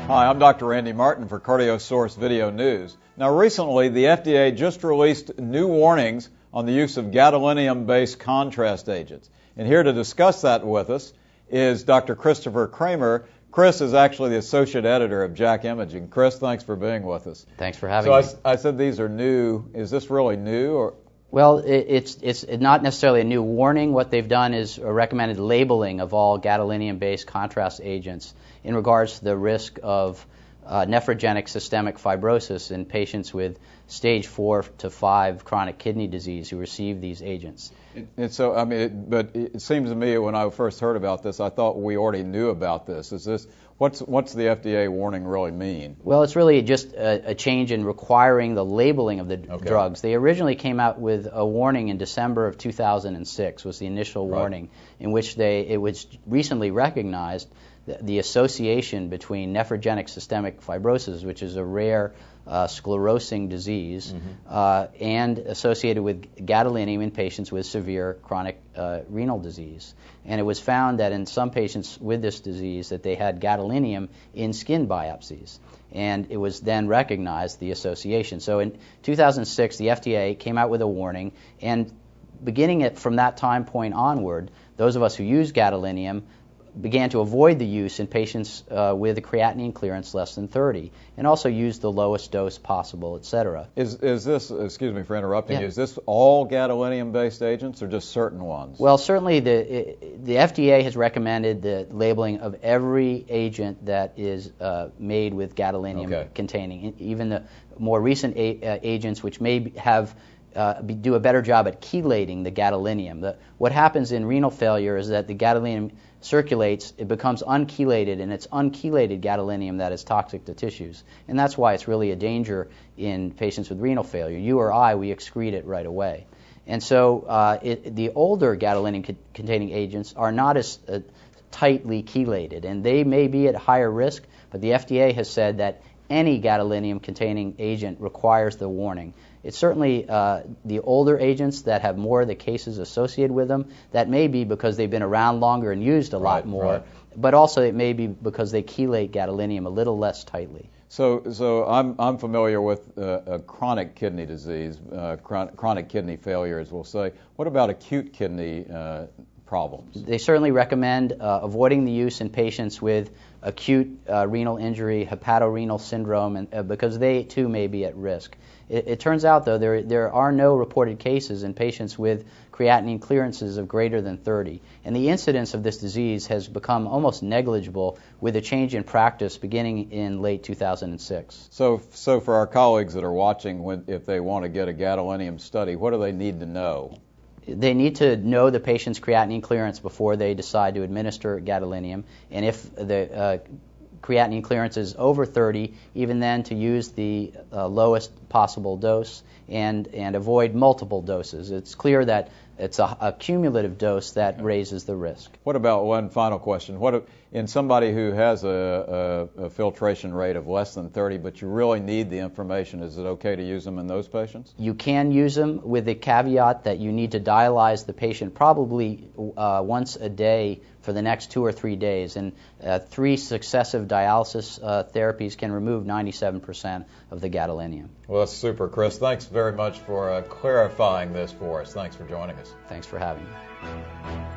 Hi, I'm Dr. Randy Martin for CardioSource Video News. Now, recently, the FDA just released new warnings on the use of gadolinium-based contrast agents. And here to discuss that with us is Dr. Christopher Kramer. Chris is actually the associate editor of JACC Imaging. Chris, thanks for being with us. Thanks for having me. So I said these are new. Is this really new? Or? Well, it's not necessarily a new warning. What they've done is a recommended labeling of all gadolinium-based contrast agents in regards to the risk of nephrogenic systemic fibrosis in patients with stage 4 to 5 chronic kidney disease who receive these agents. But it seems to me when I first heard about this, I thought we already knew about this. What's the FDA warning really mean? Well, it's really just a change in requiring the labeling of the drugs. They originally came out with a warning in December of 2006, was the initial warning, in which it was recently recognized the association between nephrogenic systemic fibrosis, which is a rare sclerosing disease, and associated with gadolinium in patients with severe chronic renal disease. And it was found that in some patients with this disease that they had gadolinium in skin biopsies. And it was then recognized, the association. So in 2006, the FDA came out with a warning, and beginning from that time point onward, those of us who use gadolinium began to avoid the use in patients with a creatinine clearance less than 30, and also use the lowest dose possible, etc. Is this, excuse me for interrupting you, is this all gadolinium-based agents or just certain ones? Well, certainly the FDA has recommended the labeling of every agent that is made with gadolinium containing, even the more recent agents which may have do a better job at chelating the gadolinium. What happens in renal failure is that the gadolinium circulates, it becomes unchelated, and it's unchelated gadolinium that is toxic to tissues. And that's why it's really a danger in patients with renal failure. You or I, we excrete it right away. And so the older gadolinium-containing agents are not as tightly chelated, and they may be at higher risk, but the FDA has said that any gadolinium-containing agent requires the warning. It's certainly the older agents that have more of the cases associated with them. That may be because they've been around longer and used a lot more, but also it may be because they chelate gadolinium a little less tightly. So I'm familiar with chronic kidney disease, chronic kidney failure, as we'll say. What about acute kidney problems? They certainly recommend avoiding the use in patients with acute renal injury, hepatorenal syndrome, and, because they too may be at risk. It turns out, though, there are no reported cases in patients with creatinine clearances of greater than 30, and the incidence of this disease has become almost negligible with a change in practice beginning in late 2006. So for our colleagues that are watching, if they want to get a gadolinium study, what do they need to know? They need to know the patient's creatinine clearance before they decide to administer gadolinium, and if the creatinine clearance is over 30, even then to use the lowest possible dose and avoid multiple doses. It's clear that it's a cumulative dose that raises the risk. What about, one final question, what if, in somebody who has a filtration rate of less than 30, but you really need the information, is it okay to use them in those patients? You can use them with the caveat that you need to dialyze the patient probably once a day for the next 2 or 3 days, and 3 successive dialysis therapies can remove 97% of the gadolinium. Well, that's super, Chris. Thanks very much for clarifying this for us. Thanks for joining us. Thanks for having me.